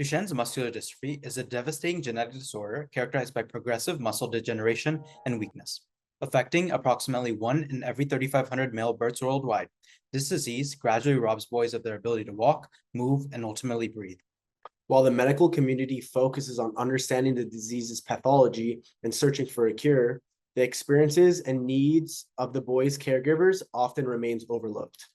Duchenne's muscular dystrophy is a devastating genetic disorder characterized by progressive muscle degeneration and weakness, affecting approximately 1 in every 3,500 male births worldwide. This disease gradually robs boys of their ability to walk, move, and ultimately breathe. While the medical community focuses on understanding the disease's pathology and searching for a cure, the experiences and needs of the boys' caregivers often remains overlooked.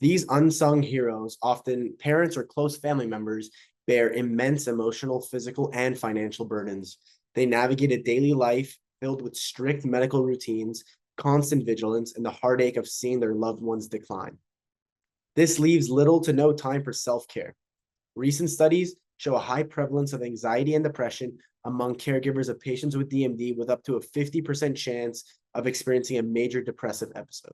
These unsung heroes, often parents or close family members, bear immense emotional, physical, and financial burdens. They navigate a daily life filled with strict medical routines, constant vigilance, and the heartache of seeing their loved ones decline. This leaves little to no time for self-care. Recent studies show a high prevalence of anxiety and depression among caregivers of patients with DMD, with up to a 50% chance of experiencing a major depressive episode.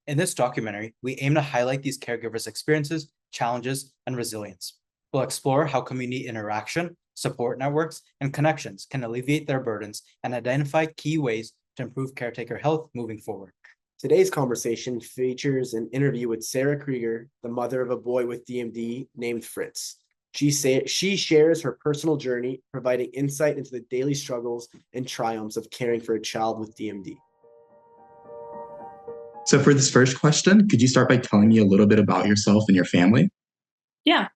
In this documentary, we aim to highlight these caregivers' experiences, challenges, and resilience. We'll explore how community interaction, support networks, and connections can alleviate their burdens and identify key ways to improve caretaker health moving forward. Today's conversation features an interview with Sarah Krieger, the mother of a boy with DMD named Fritz. She shares her personal journey, providing insight into the daily struggles and triumphs of caring for a child with DMD. So for this first question, could you start by telling me a little bit about yourself and your family? Yeah.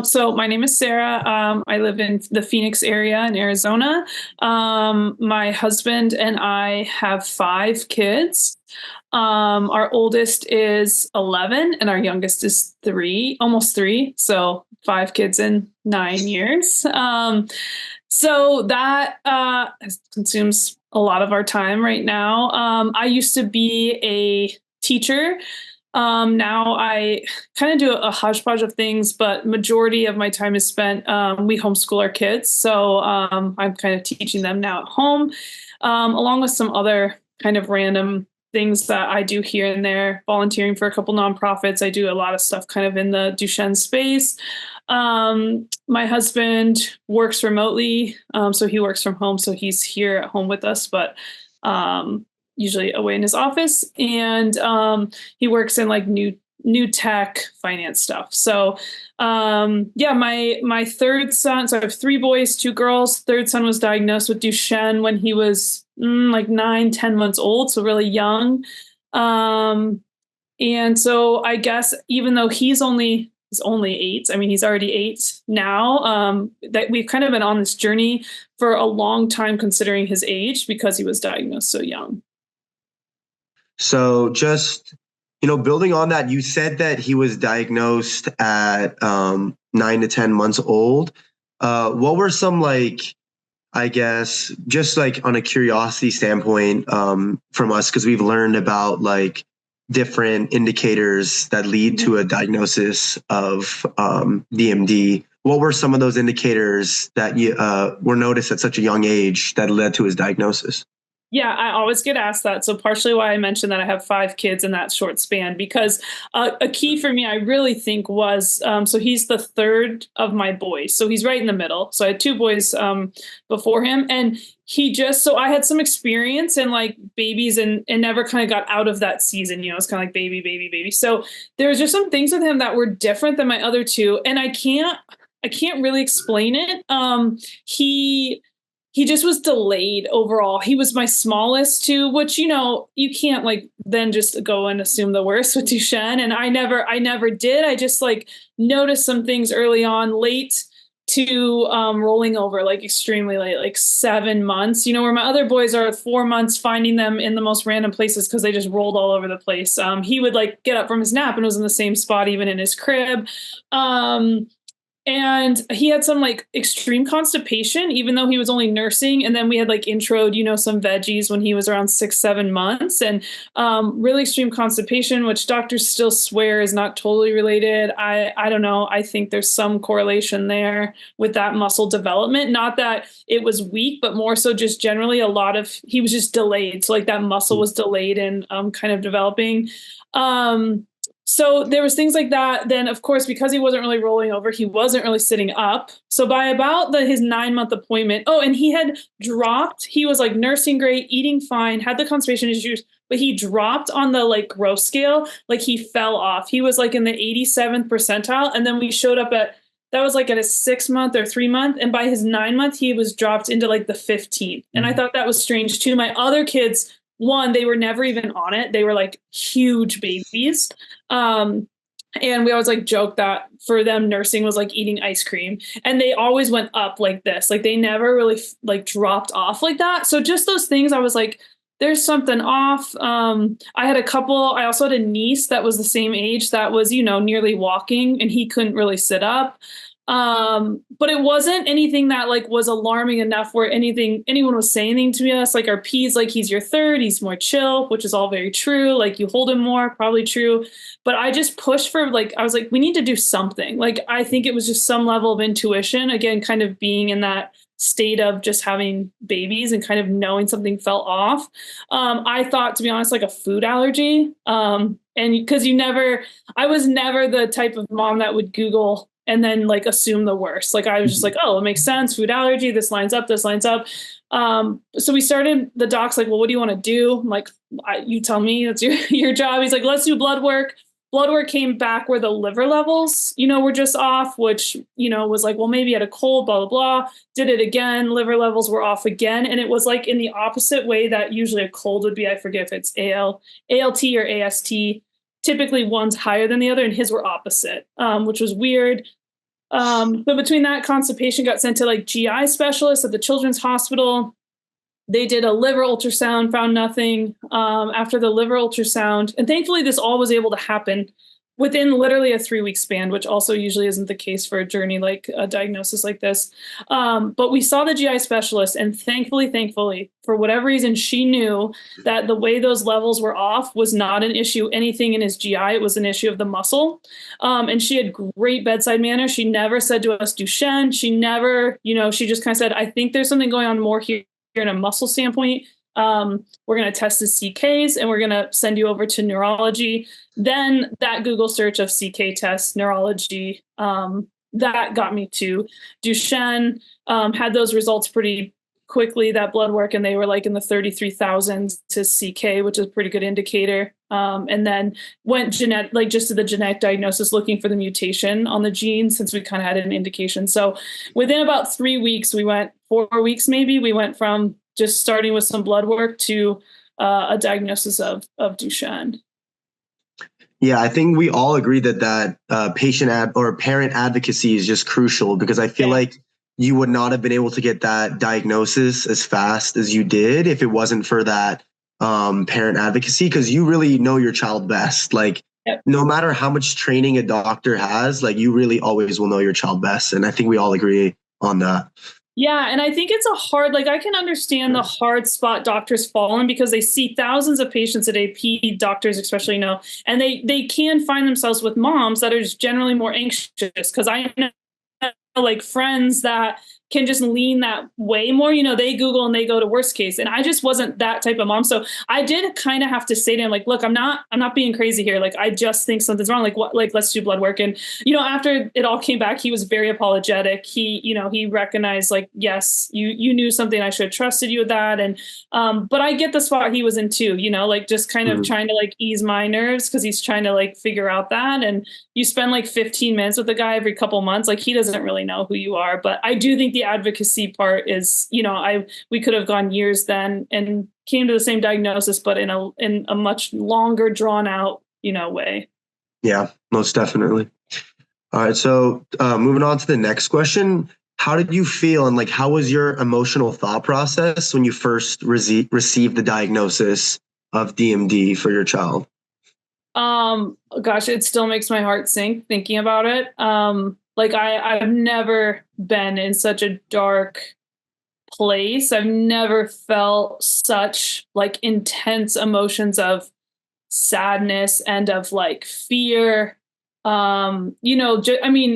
So my name is Sarah. I live in the Phoenix area in Arizona. My husband and I have 5 kids. Our oldest is 11 and our youngest is 3, almost 3. So 5 kids in 9 years. So that consumes a lot of our time right now. I used to be a teacher. Now I kind of do a hodgepodge of things, but majority of my time is spent, we homeschool our kids. So I'm kind of teaching them now at home, along with some other kind of random things that I do here and there, volunteering for a couple nonprofits. I do a lot of stuff kind of in the Duchenne space. My husband works remotely. So he works from home. So he's here at home with us, but usually away in his office, and he works in like new tech finance stuff. So my third son, so I have 3 boys, 2 girls. Third son was diagnosed with Duchenne when he was like 9-10 months old, so really young. And so I guess even though he's only 8, I mean, he's already 8 now, that we've kind of been on this journey for a long time considering his age because he was diagnosed so young. So just, building on that, you said that he was diagnosed at 9 to 10 months old. What were some, I guess, just like on a curiosity standpoint from us, because we've learned about different indicators that lead to a diagnosis of DMD. What were some of those indicators that you were noticed at such a young age that led to his diagnosis? Yeah, I always get asked that. So partially why I mentioned that I have 5 kids in that short span, because a key for me, I really think was, so he's the third of my boys. So he's right in the middle. So I had 2 boys before him, and so I had some experience in babies and never kind of got out of that season, it's kind of like baby, baby, baby. So there was just some things with him that were different than my other 2. And I can't really explain it. He just was delayed overall. He was my smallest too, which, you can't then just go and assume the worst with Duchenne. And I never did. I just noticed some things early on, late to rolling over, extremely late, 7 months, where my other boys are 4 months, finding them in the most random places because they just rolled all over the place. He would get up from his nap and was in the same spot, even in his crib. And he had some extreme constipation, even though he was only nursing. And then we had introed, some veggies when he was around 6-7 months, and really extreme constipation, which doctors still swear is not totally related. I don't know. I think there's some correlation there with that muscle development. Not that it was weak, but more so just generally he was just delayed. So that muscle was delayed in kind of developing. So there was things like that. Then, of course, because he wasn't really rolling over, he wasn't really sitting up. So by about his 9-month appointment, and he had dropped. He was nursing great, eating fine, had the constipation issues, but he dropped on the growth scale. He fell off. He was in the 87th percentile. And then we showed up at that was like at his 6 month or 3 month. And by his 9 month, he was dropped into like the 15th. And I thought that was strange too. My other kids, one, they were never even on it. They were like huge babies. And we always like joke that for them, nursing was like eating ice cream, and they always went up like this. Like they never really like dropped off like that. So just those things, I was like, there's something off. I had a couple, I also had a niece that was the same age that was, nearly walking, and he couldn't really sit up. But it wasn't anything that like was alarming enough where anyone was saying anything to us. Like our P's, like he's your third, he's more chill, which is all very true. Like you hold him more, probably true. But I just pushed for I was like, we need to do something. Like, I think it was just some level of intuition, again, kind of being in that state of just having babies and kind of knowing something fell off. I thought, to be honest, like a food allergy. And because I was never the type of mom that would Google and then like assume the worst. Like I was just like, oh, it makes sense. Food allergy. This lines up. This lines up. So we started, the doc's like, well, what do you want to do? I'm like, you tell me, that's your job. He's like, let's do blood work. Blood work came back where the liver levels, were just off, which, was like, well, maybe he had a cold, blah, blah, blah. Did it again. Liver levels were off again. And it was like in the opposite way that usually a cold would be. I forget if it's ALT or AST. Typically one's higher than the other, and his were opposite, which was weird. But between that, constipation, got sent to like GI specialists at the Children's Hospital. They did a liver ultrasound, found nothing after the liver ultrasound. And thankfully, this all was able to happen within literally a 3-week span, which also usually isn't the case for a journey like a diagnosis like this. But we saw the GI specialist, and thankfully, for whatever reason, she knew that the way those levels were off was not an issue, anything in his GI. It was an issue of the muscle. And she had great bedside manner. She never said to us Duchenne. She never, she just kind of said, I think there's something going on more here in a muscle standpoint. We're going to test the CKs, and we're going to send you over to neurology. Then that Google search of CK tests, neurology, that got me to Duchenne, had those results pretty quickly, that blood work, and they were like in the 33,000s to CK, which is a pretty good indicator. And then went just to the genetic diagnosis, looking for the mutation on the gene, since we kind of had an indication. So within about 3 weeks, 4 weeks maybe, we went from just starting with some blood work to a diagnosis of Duchenne. Yeah, I think we all agree that patient or parent advocacy is just crucial, because I feel like you would not have been able to get that diagnosis as fast as you did if it wasn't for that parent advocacy, because you really know your child best. Like, no matter how much training a doctor has, like, you really always will know your child best. And I think we all agree on that. Yeah. And I think it's I can understand the hard spot doctors fall in, because they see thousands of patients a day, ped doctors especially know, and they can find themselves with moms that are just generally more anxious, because I know like friends that can just lean that way more, they Google and they go to worst case. And I just wasn't that type of mom. So I did kind of have to say to him, like, look, I'm not being crazy here. Like, I just think something's wrong. Like, what, like, let's do blood work. And, after it all came back, he was very apologetic. He recognized, like, yes, you knew something. I should have trusted you with that. And, but I get the spot he was in too, like just kind of trying to like ease my nerves, because he's trying to like figure out that. And you spend like 15 minutes with the guy every couple months. Like, he doesn't really know who you are. But I do think the advocacy part is, we could have gone years then and came to the same diagnosis, but in a much longer, drawn out, way. Yeah, most definitely. All right. So moving on to the next question. How did you feel, and like, how was your emotional thought process when you first received the diagnosis of DMD for your child? Gosh, it still makes my heart sink thinking about it. Like I've never been in such a dark place. I've never felt such like intense emotions of sadness and of like fear.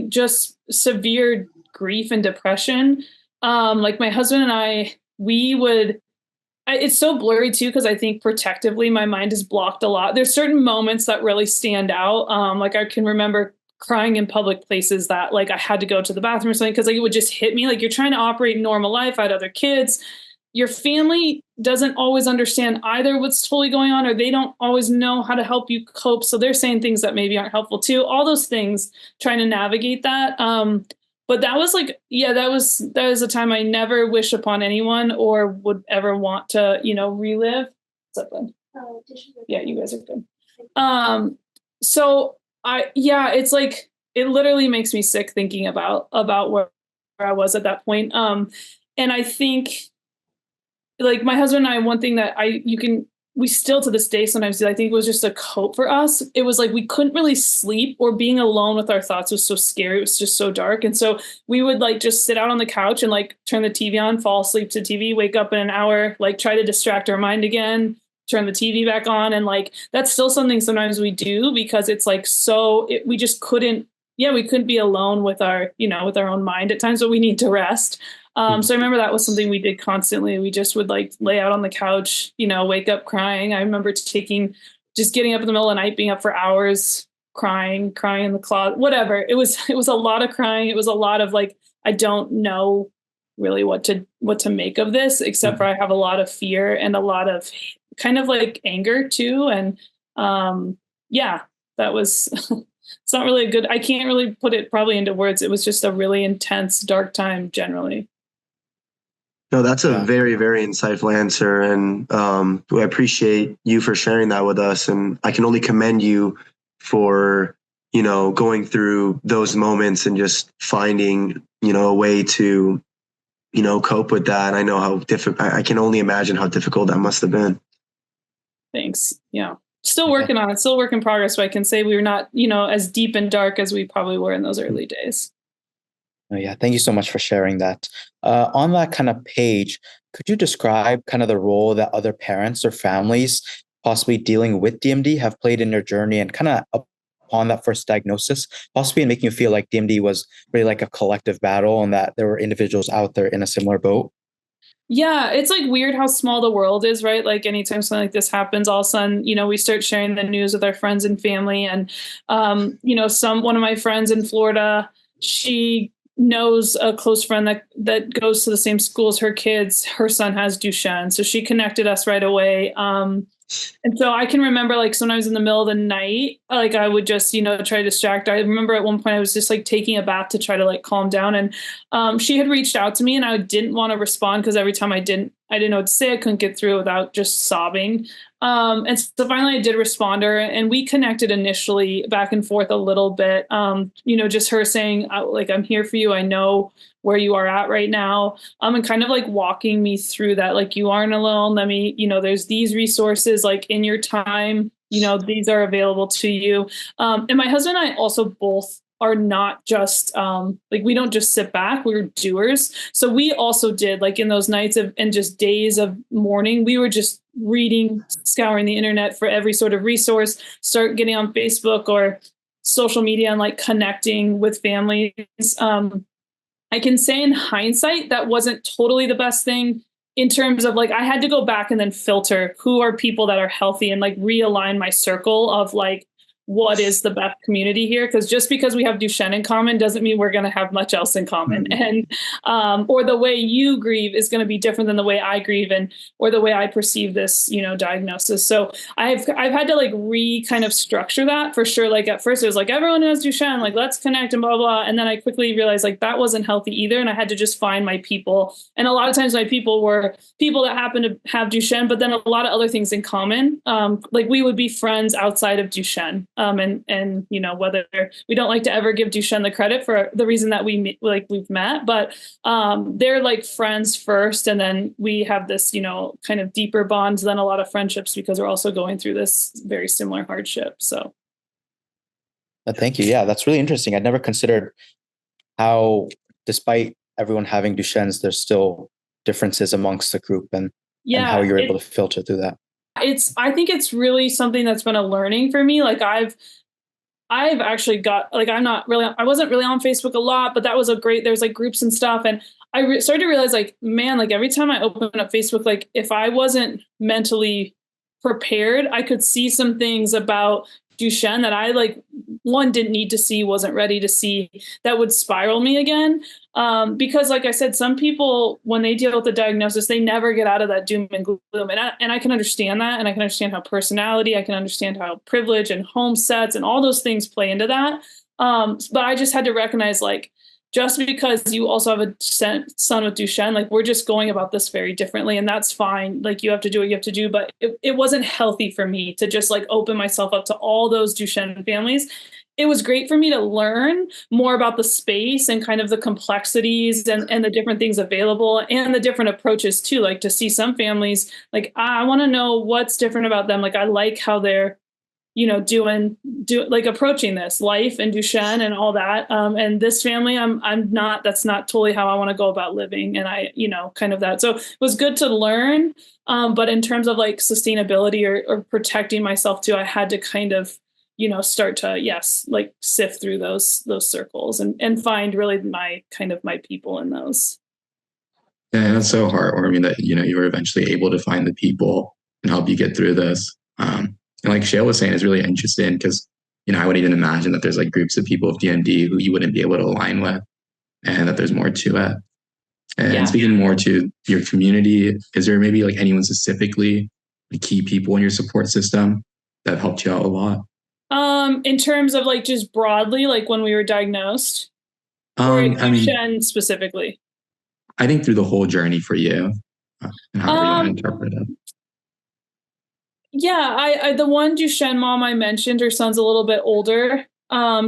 Just severe grief and depression. Like my husband and I, it's so blurry too, because I think protectively my mind is blocked a lot. There's certain moments that really stand out. Like I can remember crying in public places that like I had to go to the bathroom or something, because like it would just hit me. Like, you're trying to operate normal life. I had other kids. Your family doesn't always understand either what's totally going on, or they don't always know how to help you cope. So they're saying things that maybe aren't helpful too. All those things, trying to navigate that. but that was like, yeah, that was a time I never wish upon anyone or would ever want to, relive. What's up, bud? Yeah, you guys are good. So it's like, it literally makes me sick thinking about where I was at that point. And I think, like, my husband and I, one thing that we still to this day sometimes do, I think it was just a cope for us. It was like we couldn't really sleep, or being alone with our thoughts was so scary. It was just so dark. And so we would like just sit out on the couch and like turn the TV on, fall asleep to TV, wake up in an hour, like try to distract our mind again, turn the TV back on. And like, that's still something sometimes we do, because it's like, we just couldn't, we couldn't be alone with our, with our own mind at times, but we need to rest. So I remember that was something we did constantly. We just would like lay out on the couch, wake up crying. I remember just getting up in the middle of the night, being up for hours, crying in the closet, whatever. It was a lot of crying. It was a lot of like, I don't know really what to make of this, except for I have a lot of fear and a lot of kind of like anger too. And that was, it's not really I can't really put it probably into words. It was just a really intense, dark time generally. No, that's a very, very insightful answer. And I appreciate you for sharing that with us. And I can only commend you for, going through those moments and just finding, a way to, cope with that. I know how difficult, I can only imagine how difficult that must have been. Thanks. Yeah. Still working on it, still work in progress. But I can say we were not, as deep and dark as we probably were in those early days. Oh, yeah. Thank you so much for sharing that. On that kind of page, could you describe kind of the role that other parents or families possibly dealing with DMD have played in your journey, and kind of upon that first diagnosis, possibly in making you feel like DMD was really like a collective battle and that there were individuals out there in a similar boat? Yeah, it's like weird how small the world is, right? Like anytime something like this happens, all of a sudden, we start sharing the news with our friends and family. And, one of my friends in Florida, she knows a close friend that goes to the same school as her kids. Her son has Duchenne. So she connected us right away. And so I can remember like sometimes in the middle of the night, like I would just, try to distract. I remember at one point I was just like taking a bath to try to like calm down. And she had reached out to me and I didn't want to respond because every time I didn't know what to say. I couldn't get through without just sobbing. And so finally I did respond to her, and we connected initially back and forth a little bit. Just her saying like, I'm here for you. I know where you are at right now. And kind of like walking me through that, like, you aren't alone. Let me, there's these resources like in your time, these are available to you. And my husband and I also both are not just like, we don't just sit back, we're doers. So we also did like in those nights and just days of mourning, we were just reading, scouring the internet for every sort of resource, start getting on Facebook or social media and like connecting with families. I can say in hindsight, that wasn't totally the best thing in terms of like, I had to go back and then filter who are people that are healthy and like realign my circle of like, what is the best community here? Because just because we have Duchenne in common doesn't mean we're going to have much else in common. Mm-hmm. And or the way you grieve is going to be different than the way I grieve, or the way I perceive this, diagnosis. So I've had to like kind of structure that for sure. Like at first it was like, everyone has Duchenne, like let's connect and blah, blah. And then I quickly realized like that wasn't healthy either. And I had to just find my people. And a lot of times my people were people that happen to have Duchenne, but then a lot of other things in common. Like we would be friends outside of Duchenne. And whether we don't like to ever give Duchenne the credit for the reason that we've met, but they're like friends first, and then we have this kind of deeper bonds than a lot of friendships because we're also going through this very similar hardship. So thank you. Yeah, that's really interesting. I'd never considered how, despite everyone having Duchenne's, there's still differences amongst the group, and how you're able to filter through that. I think it's really something that's been a learning for me. Like I've actually got, like, I wasn't really on Facebook a lot, but that was there's like groups and stuff. And I started to realize like, man, like every time I open up Facebook, like if I wasn't mentally prepared, I could see some things about Duchenne that I didn't need to see, wasn't ready to see, that would spiral me again. Because like I said, some people, when they deal with the diagnosis, they never get out of that doom and gloom. And I can understand that. And I can understand how personality, I can understand how privilege and home sets and all those things play into that. But I just had to recognize like, just because you also have a son with Duchenne, like we're just going about this very differently, and that's fine. Like you have to do what you have to do, but it wasn't healthy for me to just like open myself up to all those Duchenne families. It was great for me to learn more about the space and kind of the complexities and the different things available and the different approaches too. Like to see some families, like I want to know what's different about them. Like I like how they're, like approaching this life and Duchenne and all that. And this family, that's not totally how I want to go about living. And kind of that. So it was good to learn. But in terms of like sustainability or protecting myself too, I had to kind of, start to, like sift through those circles and find really my people in those. Yeah, and it's so heartwarming that, you were eventually able to find the people and help you get through this. And like Shail was saying, is really interesting because, I wouldn't even imagine that there's like groups of people with DMD who you wouldn't be able to align with and that there's more to it. And speaking more to your community, is there maybe like anyone specifically, the key people in your support system that have helped you out a lot? In terms of like just broadly, like when we were diagnosed, or Duchenne specifically? I think through the whole journey for you, and however you want to interpret it. Yeah, I the one Duchenne mom I mentioned, her son's a little bit older.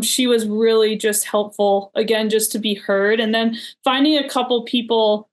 She was really just helpful, again, just to be heard. And then finding a couple people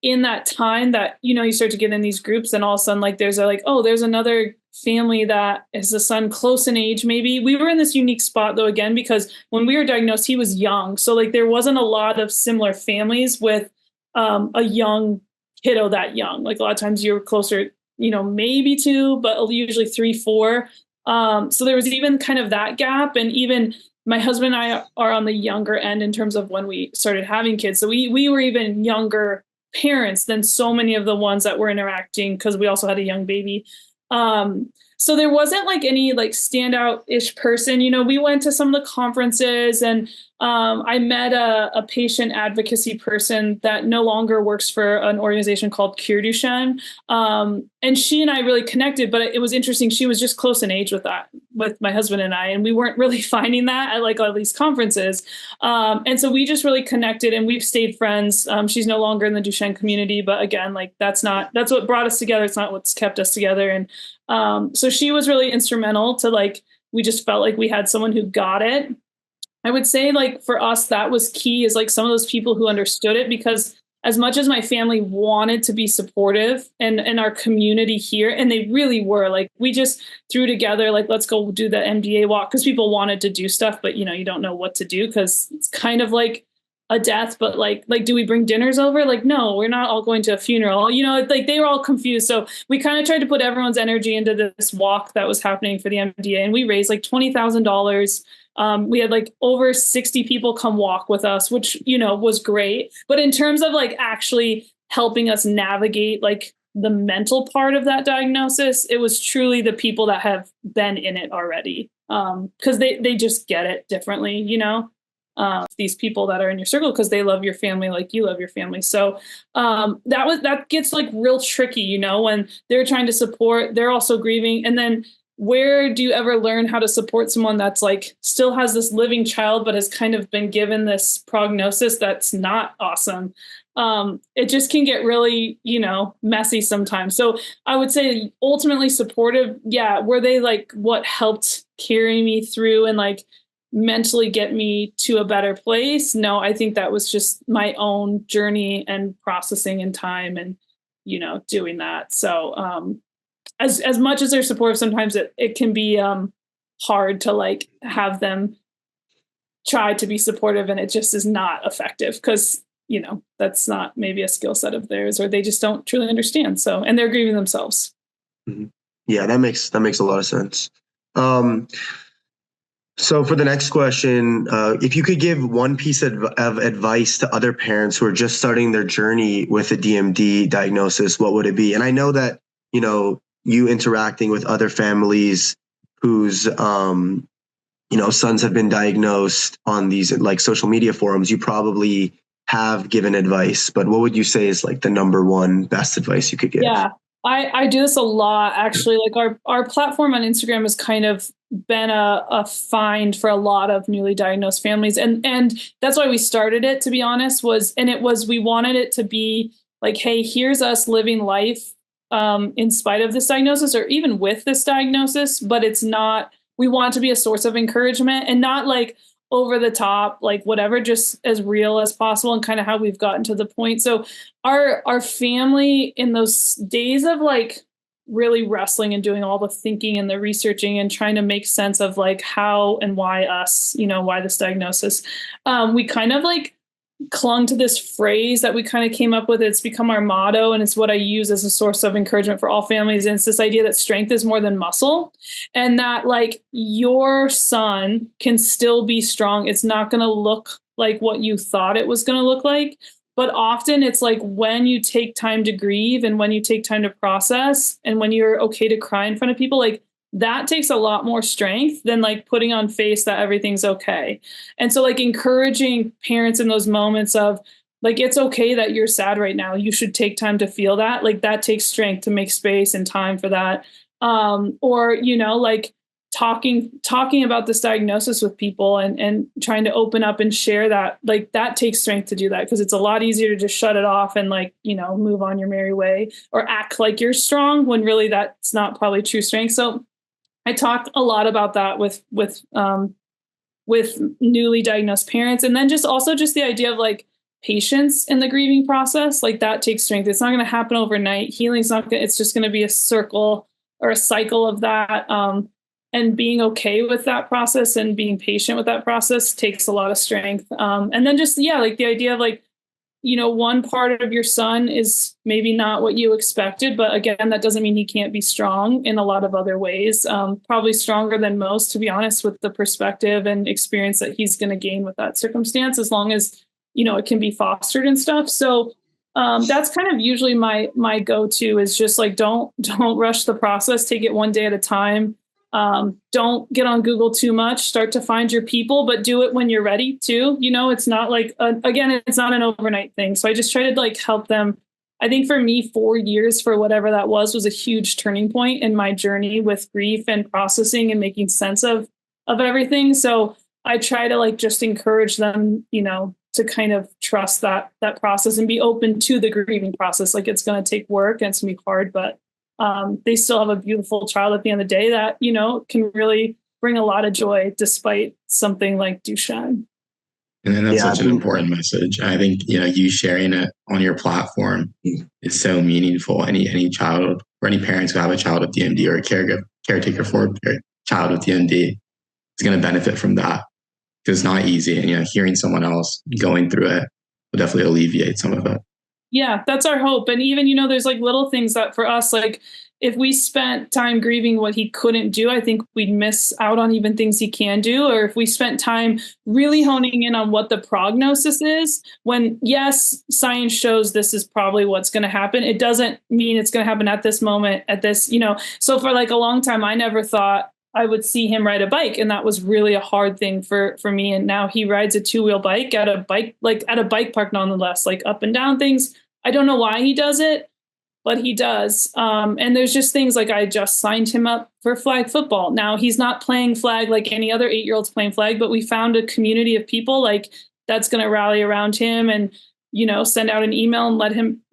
in that time that, you start to get in these groups and all of a sudden, like, there's another family that is a son close in age, maybe. We were in this unique spot, though, again, because when we were diagnosed, he was young. So, like, there wasn't a lot of similar families with a young kiddo that young. Like, a lot of times you're closer, maybe 2, but usually 3, 4. So there was even kind of that gap. And even my husband and I are on the younger end in terms of when we started having kids. So we were even younger parents than so many of the ones that were interacting because we also had a young baby. So there wasn't like any like standout-ish person. We went to some of the conferences and I met a patient advocacy person that no longer works for an organization called Cure Duchenne. And she and I really connected, but it was interesting. She was just close in age with my husband and I, and we weren't really finding that at like all these conferences. And so we just really connected and we've stayed friends. She's no longer in the Duchenne community, but again, like that's what brought us together. It's not what's kept us together. And so she was really instrumental to like, we just felt like we had someone who got it. I would say like for us, that was key is like some of those people who understood it, because as much as my family wanted to be supportive and our community here, and they really were, like we just threw together, like, let's go do the MDA walk because people wanted to do stuff, but you don't know what to do because it's kind of like a death, but like, do we bring dinners over? Like, no, we're not all going to a funeral, like they were all confused. So we kind of tried to put everyone's energy into this walk that was happening for the MDA, and we raised like $20,000. We had like over 60 people come walk with us, which, was great. But in terms of like actually helping us navigate like the mental part of that diagnosis, it was truly the people that have been in it already. Because they just get it differently, these people that are in your circle because they love your family like you love your family. So that gets like real tricky, when they're trying to support, they're also grieving. And then where do you ever learn how to support someone that's like still has this living child, but has kind of been given this prognosis that's not awesome? It just can get really, messy sometimes. So I would say ultimately supportive. Yeah. Were they like what helped carry me through and like mentally get me to a better place? No, I think that was just my own journey and processing in time and, doing that. So, as much as they're supportive, sometimes it can be hard to like have them try to be supportive and it just is not effective because, that's not maybe a skill set of theirs or they just don't truly understand. So, and they're grieving themselves. Mm-hmm. Yeah, that makes a lot of sense. So for the next question, if you could give one piece of advice to other parents who are just starting their journey with a DMD diagnosis, what would it be? And I know that, you interacting with other families whose, sons have been diagnosed on these like social media forums, you probably have given advice, but what would you say is like the number one best advice you could give? Yeah. I do this a lot, actually. Like our platform on Instagram has kind of been a find for a lot of newly diagnosed families. And that's why we started it, to be honest, we wanted it to be like, hey, here's us living life in spite of this diagnosis or even with this diagnosis, but it's not, we want to be a source of encouragement and not like over the top, like whatever, just as real as possible and kind of how we've gotten to the point. So our family in those days of like really wrestling and doing all the thinking and the researching and trying to make sense of like how and why us, why this diagnosis, we kind of like clung to this phrase that we kind of came up with. It's become our motto, and it's what I use as a source of encouragement for all families. And it's this idea that strength is more than muscle, and that like your son can still be strong. It's not going to look like what you thought it was going to look like. But often it's like when you take time to grieve and when you take time to process and when you're okay to cry in front of people, like that takes a lot more strength than like putting on face that everything's okay. And so like encouraging parents in those moments of like, it's okay that you're sad right now. You should take time to feel that. Like that takes strength to make space and time for that. Or, like talking about this diagnosis with people and trying to open up and share that, like that takes strength to do that, because it's a lot easier to just shut it off and like, move on your merry way or act like you're strong when really that's not probably true strength. So I talk a lot about that with newly diagnosed parents. And then just the idea of like patience in the grieving process, like that takes strength. It's not going to happen overnight. Healing's not going to, it's just going to be a circle or a cycle of that. And being okay with that process and being patient with that process takes a lot of strength. And then like the idea of like, one part of your son is maybe not what you expected, but again, that doesn't mean he can't be strong in a lot of other ways. Probably stronger than most, to be honest, with the perspective and experience that he's going to gain with that circumstance, as long as, it can be fostered and stuff. So that's kind of usually my go-to is just like, don't rush the process. Take it one day at a time. Don't get on Google too much. Start to find your people, but do it when you're ready too. It's not like, again, it's not an overnight thing. So I just try to like help them. I think for me, 4 years for whatever that was a huge turning point in my journey with grief and processing and making sense of everything. So I try to like just encourage them, to kind of trust that process and be open to the grieving process. Like it's going to take work and it's going to be hard, but they still have a beautiful child at the end of the day that, can really bring a lot of joy despite something like Duchenne. And that's such an important message. I think, you sharing it on your platform is so meaningful. Any child or any parents who have a child with DMD or a caretaker for a child with DMD is going to benefit from that, because it's not easy. And, hearing someone else going through it will definitely alleviate some of it. Yeah, that's our hope. And even, there's like little things that for us, like if we spent time grieving what he couldn't do, I think we'd miss out on even things he can do. Or if we spent time really honing in on what the prognosis is, when yes, science shows this is probably what's going to happen, it doesn't mean it's going to happen at this moment, at this, so for like a long time, I never thought I would see him ride a bike. And that was really a hard thing for me. And now he rides a 2-wheel bike at a bike park, nonetheless, like up and down things. I don't know why he does it, but he does. And there's just things like I just signed him up for flag football. Now he's not playing flag like any other 8-year-olds playing flag, but we found a community of people like that's going to rally around him and, send out an email and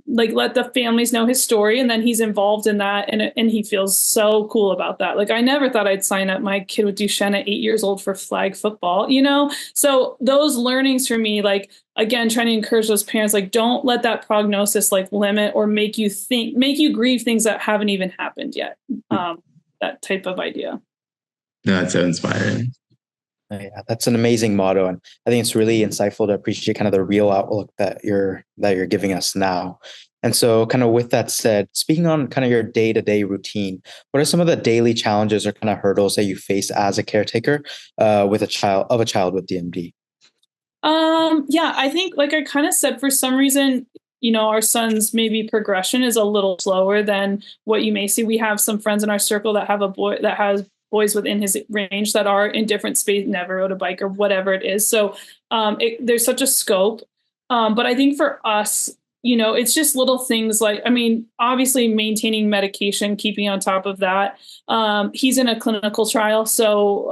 let the families know his story. And then he's involved in that. And he feels so cool about that. Like I never thought I'd sign up my kid with Duchenne at 8 years old for flag football, So those learnings for me, like, again, trying to encourage those parents, like, don't let that prognosis like limit or make you grieve things that haven't even happened yet. That type of idea. No, that's so inspiring. Yeah, that's an amazing motto. And I think it's really insightful to appreciate kind of the real outlook that you're giving us now. And so kind of with that said, speaking on kind of your day-to-day routine, what are some of the daily challenges or kind of hurdles that you face as a caretaker with a child with DMD? Yeah, I think like I kind of said, for some reason, our son's maybe progression is a little slower than what you may see. We have some friends in our circle that have a boy that has boys within his range that are in different space, never rode a bike or whatever it is. So there's such a scope. But I think for us, it's just little things like, I mean, obviously maintaining medication, keeping on top of that. He's in a clinical trial. So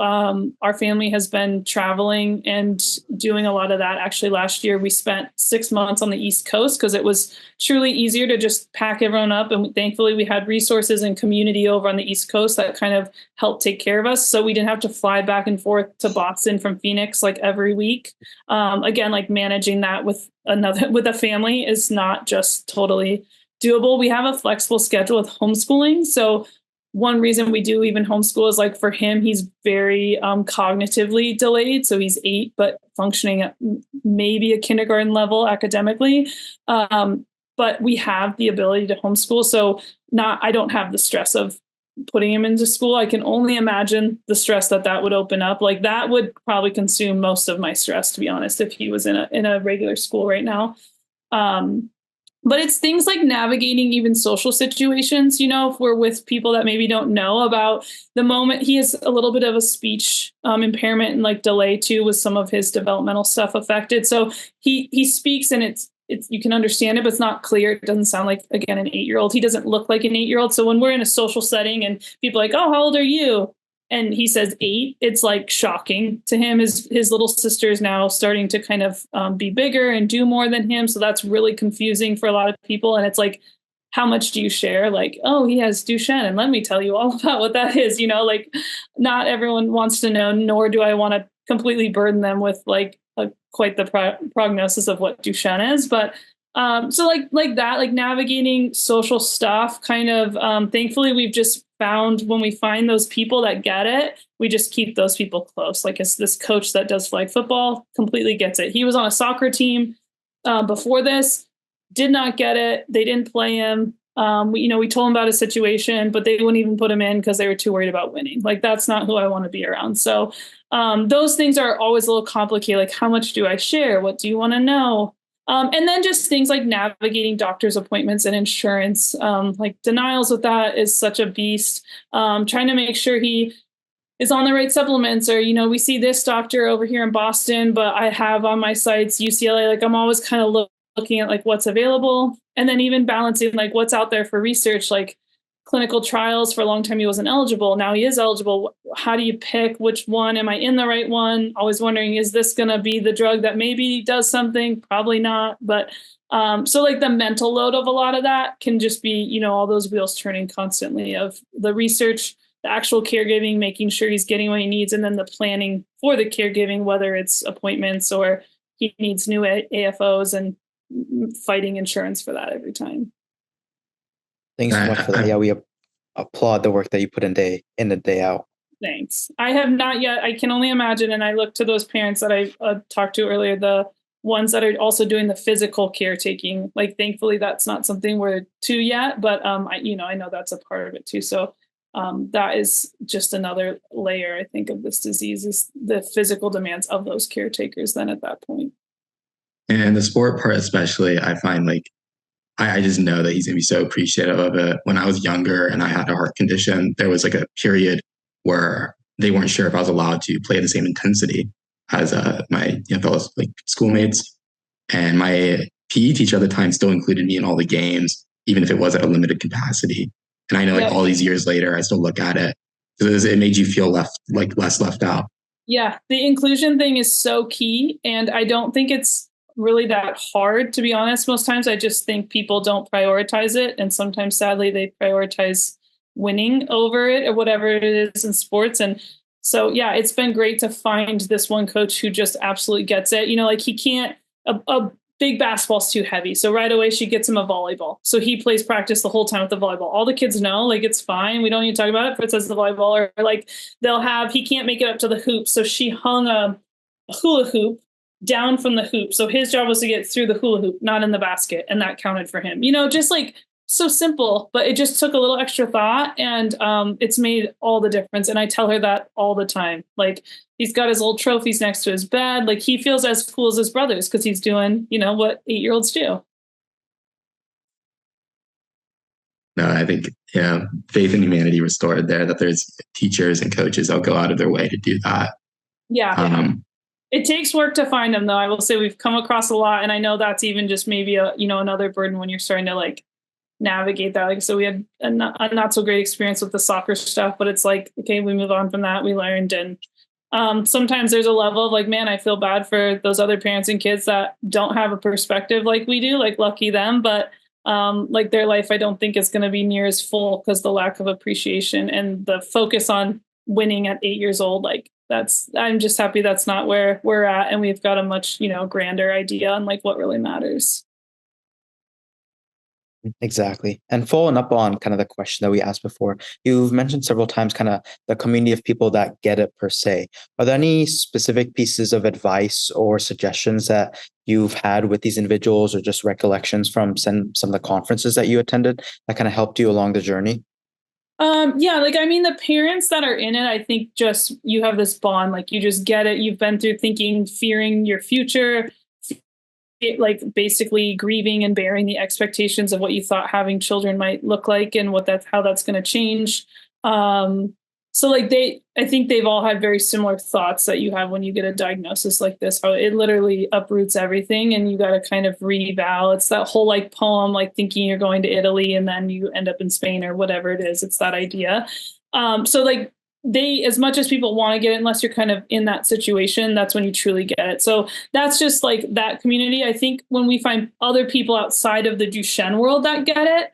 our family has been traveling and doing a lot of that. Actually, last year we spent 6 months on the East Coast because it was truly easier to just pack everyone up. And thankfully we had resources and community over on the East Coast that kind of helped take care of us. So we didn't have to fly back and forth to Boston from Phoenix like every week. Again, like managing that with a family is not just totally doable. We have a flexible schedule with homeschooling. So one reason we do even homeschool is like for him, he's very cognitively delayed. So he's 8, but functioning at maybe a kindergarten level academically. But we have the ability to homeschool. So I don't have the stress of putting him into school. I can only imagine the stress that would open up. Like that would probably consume most of my stress, to be honest, if he was in a regular school right now. But it's things like navigating even social situations, if we're with people that maybe don't know about the moment. He has a little bit of a speech impairment and like delay too, with some of his developmental stuff affected. So he speaks and it's you can understand it, but it's not clear. It doesn't sound like, again, an 8-year-old. He doesn't look like an 8-year-old. So when we're in a social setting and people are like, oh, how old are you? And he says 8, it's like shocking to him. His little sister is now starting to kind of be bigger and do more than him. So that's really confusing for a lot of people. And it's like, how much do you share? Like, oh, he has Duchenne, and let me tell you all about what that is. Like not everyone wants to know, nor do I want to completely burden them with like quite the prognosis of what Duchenne is. But so like that, like navigating social stuff kind of, thankfully we've just found when we find those people that get it, we just keep those people close. Like it's this coach that does flag football completely gets it. He was on a soccer team before this, did not get it. They didn't play him. We told him about his situation, but they wouldn't even put him in because they were too worried about winning. Like that's not who I want to be around. So those things are always a little complicated. Like how much do I share? What do you want to know? And then just things like navigating doctor's appointments and insurance, like denials with that is such a beast. Trying to make sure he is on the right supplements, or, we see this doctor over here in Boston, but I have on my sites UCLA. Like I'm always kind of looking at like what's available, and then even balancing like what's out there for research, like clinical trials. For a long time he wasn't eligible. Now he is eligible. How do you pick which one? Am I in the right one? Always wondering, is this going to be the drug that maybe does something? Probably not. But so like the mental load of a lot of that can just be, all those wheels turning constantly of the research, the actual caregiving, making sure he's getting what he needs, and then the planning for the caregiving, whether it's appointments or he needs new AFOs, and fighting insurance for that every time. Thanks so much for that. Yeah, we applaud the work that you put in day in and day out. Thanks. I have not yet. I can only imagine. And I look to those parents that I talked to earlier, the ones that are also doing the physical caretaking. Like, thankfully, that's not something we're to yet, but I know that's a part of it too. So that is just another layer, I think, of this disease, is the physical demands of those caretakers then at that point. And the sport part especially, I find like, I just know that he's going to be so appreciative of it. When I was younger and I had a heart condition, there was like a period where they weren't sure if I was allowed to play at the same intensity as my fellow like schoolmates. And my PE teacher at the time still included me in all the games, even if it was at a limited capacity. And I know like all these years later, I still look at it. It made you feel less left out. Yeah. The inclusion thing is so key. And I don't think it's really that hard, to be honest. Most times I just think people don't prioritize it. And sometimes sadly they prioritize winning over it, or whatever it is in sports. And so, yeah, it's been great to find this one coach who just absolutely gets it. Like he can't, a big basketball's too heavy. So right away she gets him a volleyball. So he plays practice the whole time with the volleyball. All the kids know, like, it's fine. We don't need to talk about it. Fritz has the volleyball. Or like he can't make it up to the hoop. So she hung a hula hoop down from the hoop. So his job was to get through the hula hoop, not in the basket. And that counted for him, just like so simple, but it just took a little extra thought, and it's made all the difference. And I tell her that all the time. Like, he's got his old trophies next to his bed. Like, he feels as cool as his brothers because he's doing, what 8-year-olds do. No, I think, faith in humanity restored there, that there's teachers and coaches that'll go out of their way to do that. Yeah. It takes work to find them, though. I will say we've come across a lot, and I know that's even just maybe another burden when you're starting to like navigate that. Like, so we had a not so great experience with the soccer stuff, but it's like, okay, we move on from that. We learned, and sometimes there's a level of like, man, I feel bad for those other parents and kids that don't have a perspective like we do. Like, lucky them, but like their life, I don't think is going to be near as full because the lack of appreciation and the focus on winning at 8 years old. Like, I'm just happy that's not where we're at, and we've got a much grander idea on like what really matters. Exactly. And following up on kind of the question that we asked before, you've mentioned several times kind of the community of people that get it per se. Are there any specific pieces of advice or suggestions that you've had with these individuals, or just recollections from some of the conferences that you attended that kind of helped you along the journey? Yeah, like I mean, the parents that are in it, I think just you have this bond, like you just get it. You've been through thinking, fearing your future, like basically grieving and bearing the expectations of what you thought having children might look like and how that's going to change. So like I think they've all had very similar thoughts that you have when you get a diagnosis like this, how it literally uproots everything and you got to kind of reeval. It's that whole like poem, like thinking you're going to Italy and then you end up in Spain or whatever it is. It's that idea. So like as much as people want to get it, unless you're kind of in that situation, that's when you truly get it. So that's just like that community. I think when we find other people outside of the Duchenne world that get it,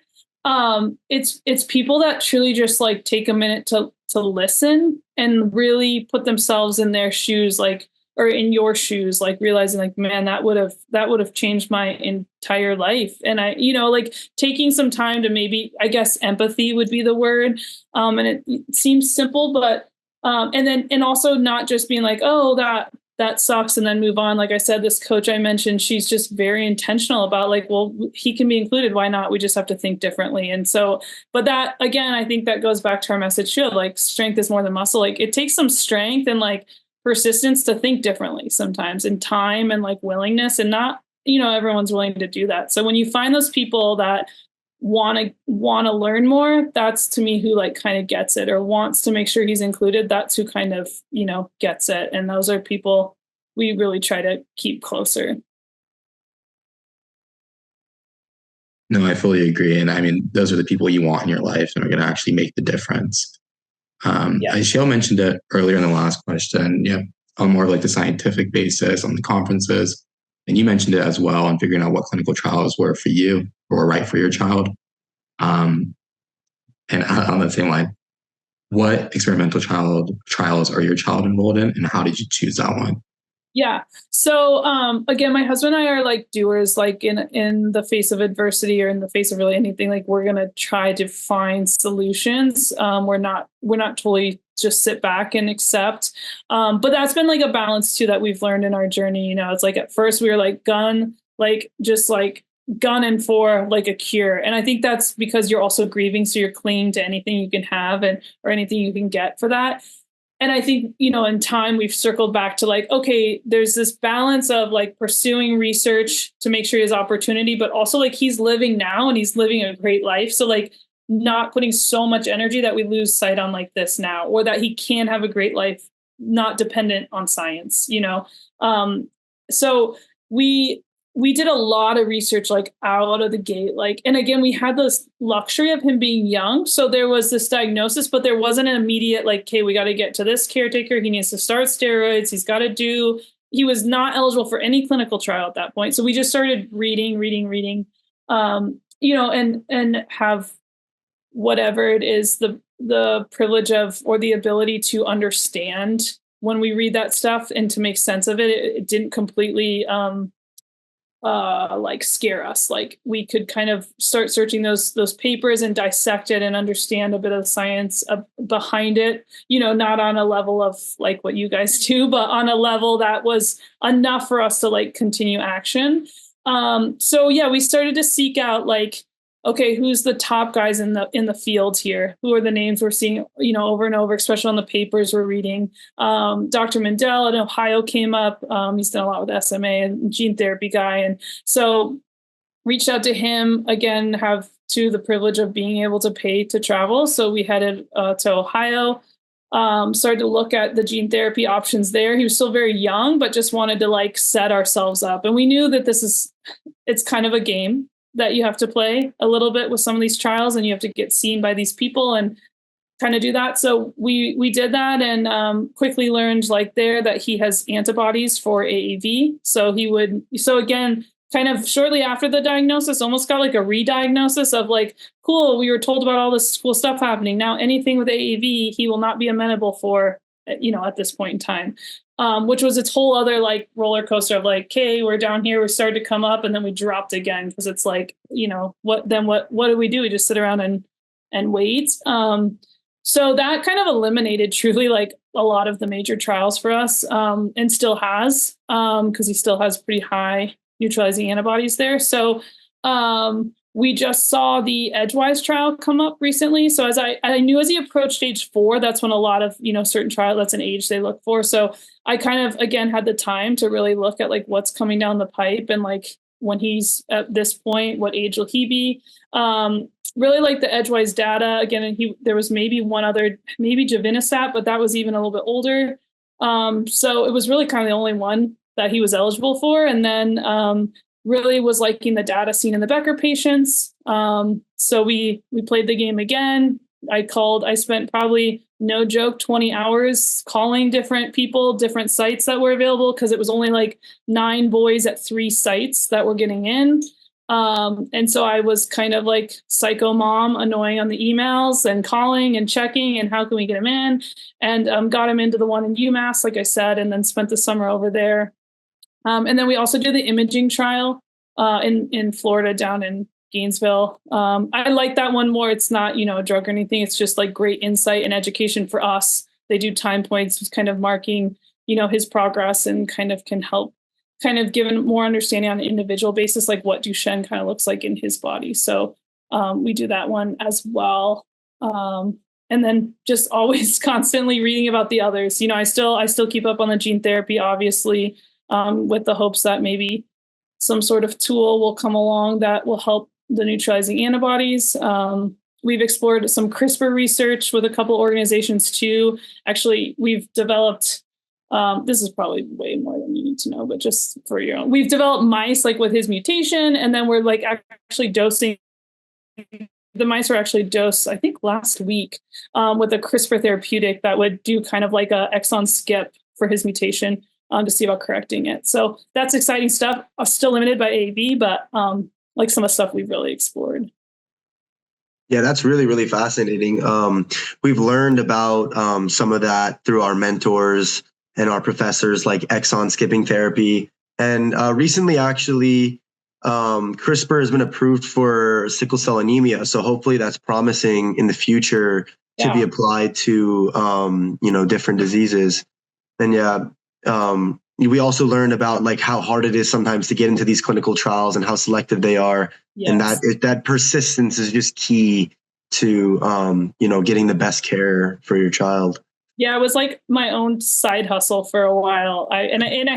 it's people that truly just like take a minute to listen and really put themselves in their shoes, like, or in your shoes, like realizing like, man, that would have changed my entire life. And I, like taking some time to maybe, I guess empathy would be the word. And it seems simple, but, and also not just being like, oh, that sucks, and then move on. Like I said, this coach I mentioned, she's just very intentional about like, well, he can be included. Why not? We just have to think differently. And so, but that, again, I think that goes back to our message too, like strength is more than muscle. Like it takes some strength and like persistence to think differently sometimes, and time and like willingness, and not, everyone's willing to do that. So when you find those people that want to learn more, that's to me who like kind of gets it or wants to make sure he's included. That's who kind of gets it, and those are people we really try to keep closer. No, I fully agree. And I mean, those are the people you want in your life and are going to actually make the difference. Shail mentioned it earlier in the last question, on more of like the scientific basis on the conferences. And you mentioned it as well on figuring out what clinical trials were for you or right for your child. And on the same line, what experimental trials are your child enrolled in, and how did you choose that one? Yeah. So again, my husband and I are like doers, like in the face of adversity or in the face of really anything, like we're going to try to find solutions. We're not totally just sit back and accept. But that's been like a balance too that we've learned in our journey. It's like at first we were like gunning for like a cure. And I think that's because you're also grieving. So you're clinging to anything you can have or anything you can get for that. And I think, in time we've circled back to like, okay, there's this balance of like pursuing research to make sure he has opportunity, but also like he's living now and he's living a great life. So like not putting so much energy that we lose sight on like this now, or that he can have a great life, not dependent on science, So we did a lot of research, like out of the gate, like, and again, we had this luxury of him being young. So there was this diagnosis, but there wasn't an immediate, like, okay, we got to get to this caretaker. He needs to start steroids. He was not eligible for any clinical trial at that point. So we just started reading, and have whatever it is, the privilege of, or the ability to understand when we read that stuff and to make sense of it. It didn't completely, like scare us. Like we could kind of start searching those papers and dissect it and understand a bit of the science behind it, not on a level of like what you guys do, but on a level that was enough for us to like continue action. So yeah, we started to seek out like, okay, who's the top guys in the field here? Who are the names we're seeing, over and over, especially on the papers we're reading? Dr. Mendel in Ohio came up. He's done a lot with SMA and gene therapy guy. And so reached out to him, again, have the privilege of being able to pay to travel. So we headed to Ohio. started to look at the gene therapy options there. He was still very young, but just wanted to like set ourselves up. And we knew that it's kind of a game that you have to play a little bit with some of these trials, and you have to get seen by these people and kind of do that. So we did that, and quickly learned like there that he has antibodies for AAV. So again, kind of shortly after the diagnosis, almost got like a re-diagnosis of like, cool, we were told about all this cool stuff happening. Now anything with AAV, he will not be amenable for, at this point in time, which was its whole other like roller coaster of like, okay, we're down here, we started to come up, and then we dropped again. Cause it's like, what do we do? We just sit around and wait. So that kind of eliminated truly like a lot of the major trials for us, and still has, because he still has pretty high neutralizing antibodies there. So we just saw the Edgewise trial come up recently. So as I knew as he approached age 4, that's when a lot of, certain trial, that's an age they look for. So I kind of, again, had the time to really look at like what's coming down the pipe, and like when he's at this point, what age will he be? Really like the Edgewise data again. And there was maybe one other, maybe Javinisat, but that was even a little bit older. So it was really kind of the only one that he was eligible for. And then really was liking the data seen in the Becker patients. So we played the game again. I spent probably, no joke, 20 hours calling different people, different sites that were available, because it was only like 9 boys at 3 sites that were getting in. And so I was kind of like psycho mom, annoying on the emails and calling and checking and how can we get him in, and got him into the one in UMass, like I said, and then spent the summer over there. And then we also do the imaging trial in Florida, down in Gainesville. I like that one more. It's not, a drug or anything. It's just like great insight and education for us. They do time points, kind of marking, his progress, and kind of can help kind of give more understanding on an individual basis, like what Duchenne kind of looks like in his body. So we do that one as well. And then just always constantly reading about the others. I still keep up on the gene therapy, obviously, with the hopes that maybe some sort of tool will come along that will help the neutralizing antibodies. We've explored some CRISPR research with a couple organizations too. Actually, we've developed, this is probably way more than you need to know, but just for your own, we've developed mice like with his mutation, and then we're like actually dosing. The mice were actually dosed, I think, last week with a CRISPR therapeutic that would do kind of like a exon skip for his mutation to see about correcting it. So that's exciting stuff. Still limited by AAV, but like some of the stuff we've really explored. Yeah, that's really, really fascinating. We've learned about some of that through our mentors and our professors, like exon skipping therapy. And recently, actually, CRISPR has been approved for sickle cell anemia. So hopefully that's promising in the future to be applied to, different diseases. And we also learned about like how hard it is sometimes to get into these clinical trials and how selective they are. Yes. And that persistence is just key to, getting the best care for your child. Yeah, it was like my own side hustle for a while. I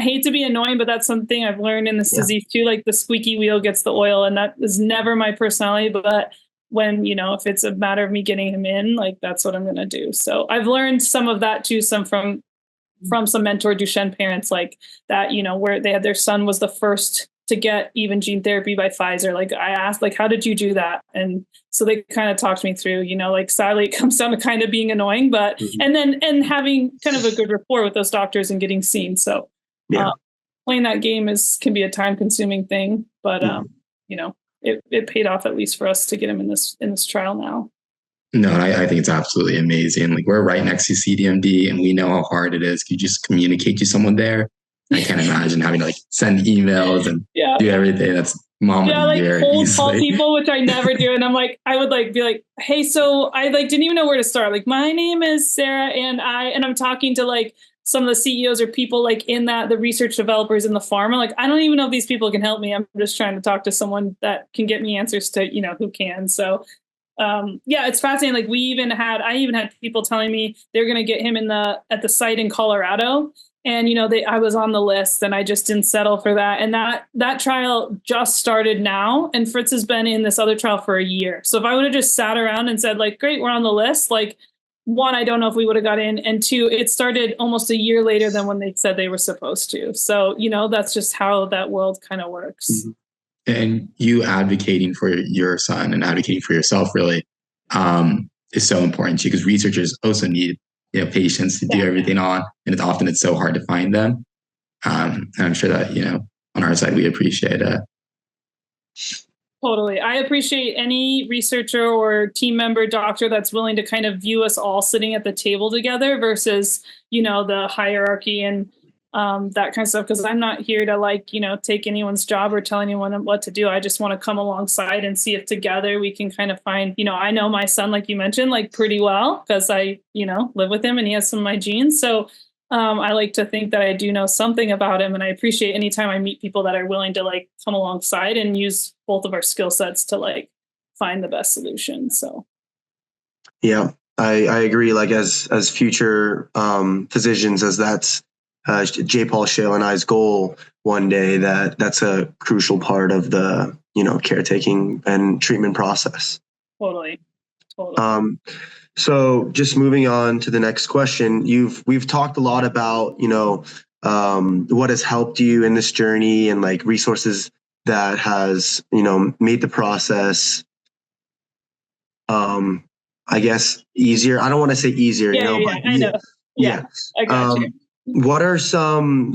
hate to be annoying, but that's something I've learned in this disease too. Like the squeaky wheel gets the oil, and that is never my personality. But when, if it's a matter of me getting him in, like that's what I'm going to do. So I've learned some of that too, from some mentor Duchenne parents, like that, where they had their son was the first to get even gene therapy by Pfizer. Like I asked, like, how did you do that? And so they kind of talked me through, like sadly it comes down to kind of being annoying, but, and having kind of a good rapport with those doctors and getting seen. So playing that game can be a time consuming thing, but it paid off at least for us to get him in this trial now. No, I think it's absolutely amazing. Like we're right next to CDMD, and we know how hard it is. You just communicate to someone there. I can't imagine having to like send emails and do everything. That's mom of the year. Cold call people, which I never do. And I'm like, I would like be like, hey, so I like didn't even know where to start. Like, my name is Sarah, and I'm talking to like some of the CEOs or people like in the research developers in the pharma. Like, I don't even know if these people can help me. I'm just trying to talk to someone that can get me answers to, who can. So it's fascinating. Like I even had people telling me they're going to get him at the site in Colorado. And, I was on the list, and I just didn't settle for that. And that trial just started now. And Fritz has been in this other trial for a year. So if I would have just sat around and said like, great, we're on the list, like one, I don't know if we would have got in, and two, it started almost a year later than when they said they were supposed to. So, that's just how that world kind of works. Mhm. And you advocating for your son and advocating for yourself really is so important too, because researchers also need patients to do everything on, and it's so hard to find them. And I'm sure that on our side we appreciate it. Totally. I appreciate any researcher or team member doctor that's willing to kind of view us all sitting at the table together versus, the hierarchy and that kind of stuff. Because I'm not here to take anyone's job or tell anyone what to do. I just want to come alongside and see if together we can kind of find, I know my son, like you mentioned, pretty well because I, live with him and he has some of my genes. So I like to think that I do know something about him, and I appreciate anytime I meet people that are willing to come alongside and use both of our skill sets to find the best solution. So, yeah, I agree. As future physicians, as that's Jaipal, Shail, and I's goal one day, that's a crucial part of the caretaking and treatment process. Totally. So just moving on to the next question, we've talked a lot about, what has helped you in this journey and resources that has, made the process, I guess easier. I don't want to say easier, but I know. Yeah. I got you. What are some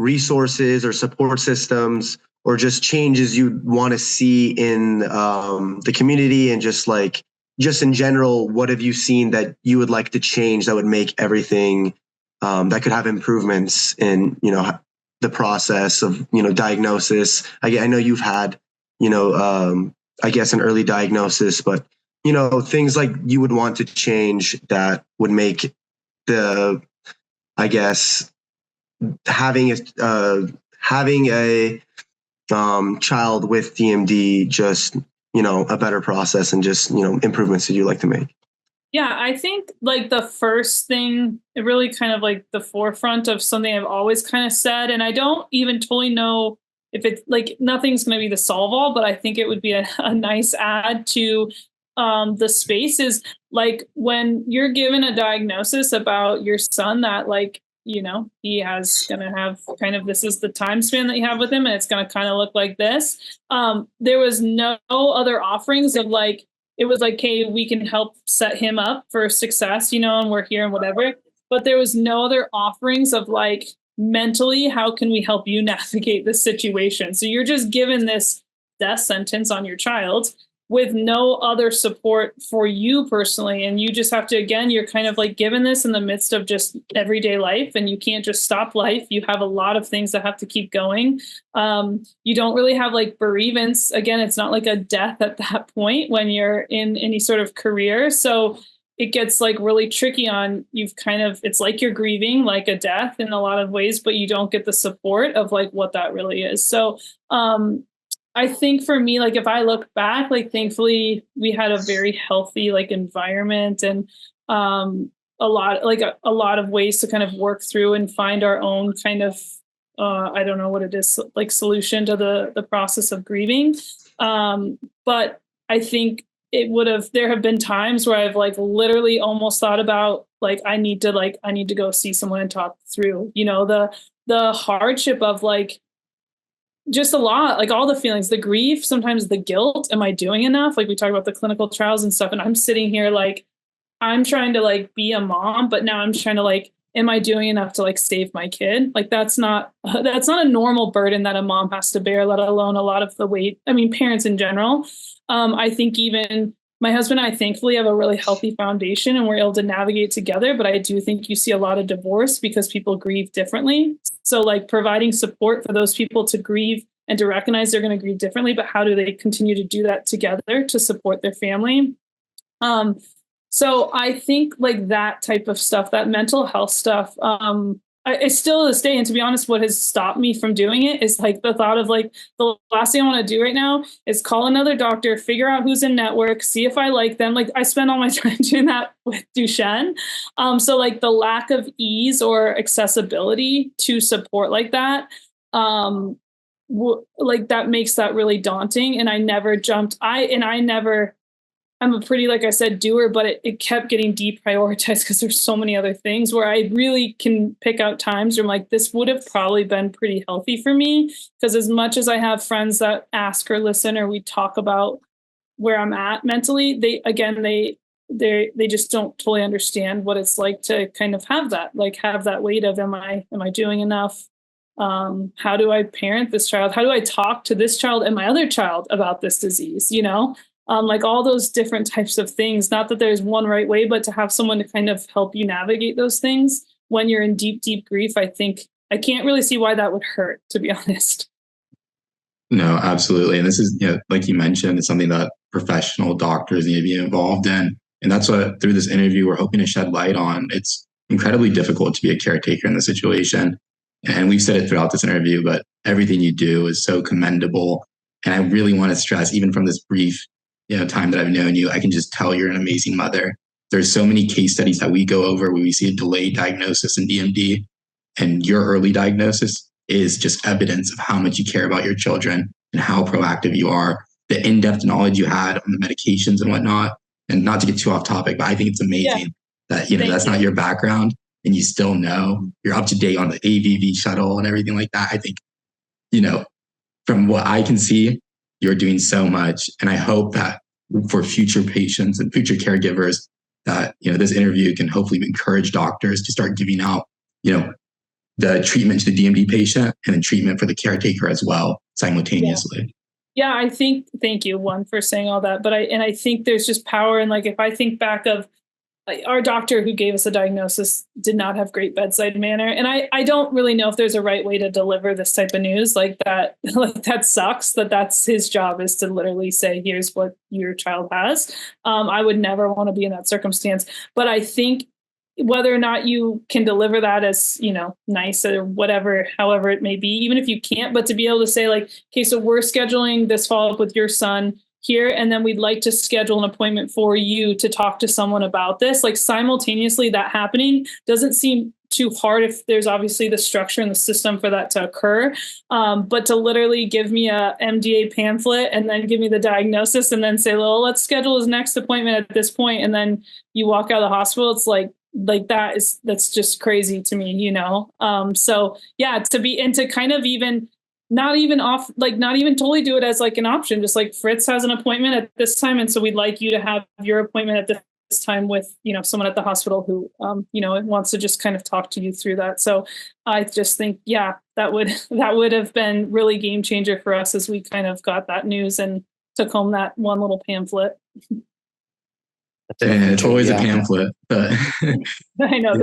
resources or support systems or just changes you want to see in the community and just in general, what have you seen that you would like to change that would make everything that could have improvements in, the process of, diagnosis? I know you've had, I guess an early diagnosis, but, things you would want to change that would make the, I guess, having a child with DMD just, a better process and just, improvements that you like to make? Yeah, I think the first thing, it really kind of the forefront of something I've always kind of said, and I don't even totally know if it's nothing's going to be the solve all, but I think it would be a nice add to the space is when you're given a diagnosis about your son that he has going to have kind of, this is the time span that you have with him and it's going to kind of look like this. There was no other offerings of it was hey, we can help set him up for success, and we're here and whatever. But there was no other offerings of mentally, how can we help you navigate this situation? So you're just given this death sentence on your child with no other support for you personally. And you just have to, again, you're kind of given this in the midst of just everyday life, and you can't just stop life. You have a lot of things that have to keep going. You don't really have bereavements. Again, it's not a death at that point when you're in any sort of career. So it gets really tricky on you've kind of, it's you're grieving a death in a lot of ways, but you don't get the support of what that really is. So, I think for me, if I look back, thankfully we had a very healthy, environment and, a lot of ways to kind of work through and find our own kind of, I don't know what it is, solution to the process of grieving. But I think there have been times where I've literally almost thought about, I need to go see someone and talk through, the hardship of just a lot, all the feelings, the grief, sometimes the guilt. Am I doing enough? We talk about the clinical trials and stuff. And I'm sitting here, I'm trying to be a mom, but now I'm trying to am I doing enough to save my kid? That's not a normal burden that a mom has to bear, let alone a lot of the weight. I mean, parents in general. I think even my husband and I thankfully have a really healthy foundation and we're able to navigate together. But I do think you see a lot of divorce because people grieve differently. So providing support for those people to grieve and to recognize they're going to grieve differently, but how do they continue to do that together to support their family? So I think that type of stuff, that mental health stuff, I still to this day, and to be honest, what has stopped me from doing it is the thought of the last thing I want to do right now is call another doctor, figure out who's in network, see if I like them. I spend all my time doing that with Duchenne. So the lack of ease or accessibility to support that, that makes that really daunting. And I never jumped. I never I'm a pretty, like I said, doer, but it kept getting deprioritized because there's so many other things where I really can pick out times where I'm like, this would have probably been pretty healthy for me. Because as much as I have friends that ask or listen or we talk about where I'm at mentally, they just don't totally understand what it's like to kind of have that weight of am I doing enough? How do I parent this child? How do I talk to this child and my other child about this disease? Like all those different types of things. Not that there's one right way, but to have someone to kind of help you navigate those things when you're in deep, deep grief, I think I can't really see why that would hurt, to be honest. No, absolutely. And this is, like you mentioned, it's something that professional doctors need to be involved in. And that's what, through this interview, we're hoping to shed light on. It's incredibly difficult to be a caretaker in this situation. And we've said it throughout this interview, but everything you do is so commendable. And I really want to stress, even from this brief, time that I've known you, I can just tell you're an amazing mother. There's so many case studies that we go over where we see a delayed diagnosis in DMD, and your early diagnosis is just evidence of how much you care about your children and how proactive you are, the in-depth knowledge you had on the medications and whatnot. And not to get too off topic, but I think it's amazing that, that's not your background and you still know you're up to date on the AVV shuttle and everything like that. I think, from what I can see, you're doing so much. And I hope that for future patients and future caregivers that, this interview can hopefully encourage doctors to start giving out, the treatment to the DMD patient and then treatment for the caretaker as well simultaneously. Yeah, thank you, one, for saying all that. But I think there's just power in, like, if I think back of our doctor who gave us a diagnosis did not have great bedside manner. And I don't really know if there's a right way to deliver this type of news like that. Like, that sucks that's his job, is to literally say, here's what your child has. I would never want to be in that circumstance. But I think whether or not you can deliver that as, nice or whatever, however it may be, even if you can't, but to be able to say, like, okay, so we're scheduling this follow-up with your son here, and then we'd like to schedule an appointment for you to talk to someone about this. Like, simultaneously, that happening doesn't seem too hard if there's obviously the structure and the system for that to occur. But to literally give me a MDA pamphlet and then give me the diagnosis and then say, well, let's schedule his next appointment at this point, and then you walk out of the hospital, it's like that's just crazy to me, So yeah, to kind of even not even totally do it as like an option, just like Fritz has an appointment at this time, and so we'd like you to have your appointment at this time with someone at the hospital who wants to just kind of talk to you through that. So I just think that would have been really game changer for us as we kind of got that news and took home that one little pamphlet. And it's always a pamphlet, but I know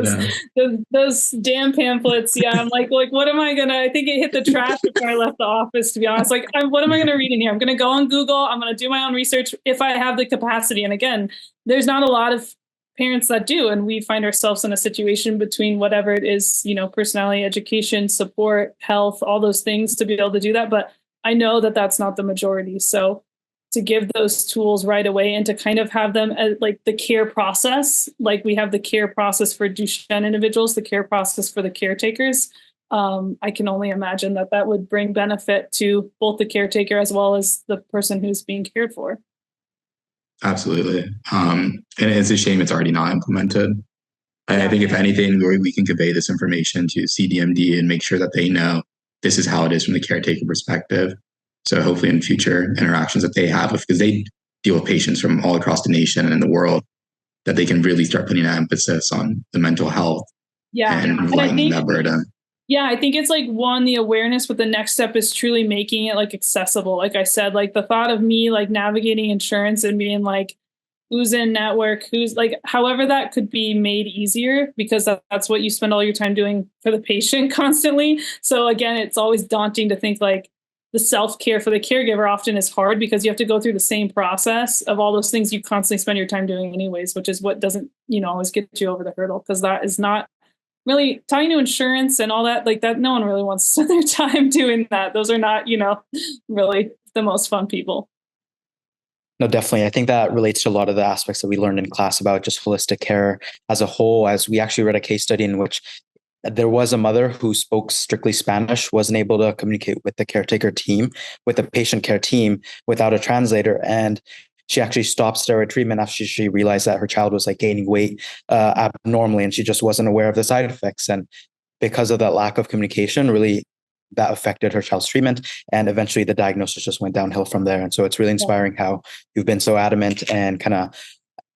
those damn pamphlets. Yeah, I'm like, what am I gonna? I think it hit the trash before I left the office. To be honest, what am I gonna read in here? I'm gonna go on Google. I'm gonna do my own research if I have the capacity. And again, there's not a lot of parents that do, and we find ourselves in a situation between whatever it is, personality, education, support, health, all those things to be able to do that. But I know that that's not the majority. So to give those tools right away and to kind of have them as, like, the care process, like we have the care process for Duchenne individuals, the care process for the caretakers. I can only imagine that would bring benefit to both the caretaker as well as the person who's being cared for. Absolutely. And it's a shame it's already not implemented. I think if anything, we can convey this information to CDMD and make sure that they know this is how it is from the caretaker perspective. So hopefully in future interactions that they have, because they deal with patients from all across the nation and in the world, that they can really start putting an emphasis on the mental health and lightening that burden. Yeah, I think it's like, one, the awareness, but the next step is truly making it like accessible. Like I said, like the thought of me like navigating insurance and being like, who's in network, who's like, however that could be made easier, because that's what you spend all your time doing for the patient constantly. So again, it's always daunting to think like, the self-care for the caregiver often is hard because you have to go through the same process of all those things you constantly spend your time doing anyways, which is what doesn't, always get you over the hurdle, because that is not really tying to insurance and all that, like that. No one really wants to spend their time doing that. Those are not, really the most fun people. No, definitely. I think that relates to a lot of the aspects that we learned in class about just holistic care as a whole, as we actually read a case study in which there was a mother who spoke strictly Spanish, wasn't able to communicate with the caretaker team, with the patient care team without a translator. And she actually stopped steroid treatment after she realized that her child was like gaining weight abnormally, and she just wasn't aware of the side effects. And because of that lack of communication, really that affected her child's treatment, and eventually the diagnosis just went downhill from there. And so it's really inspiring how you've been so adamant and kind of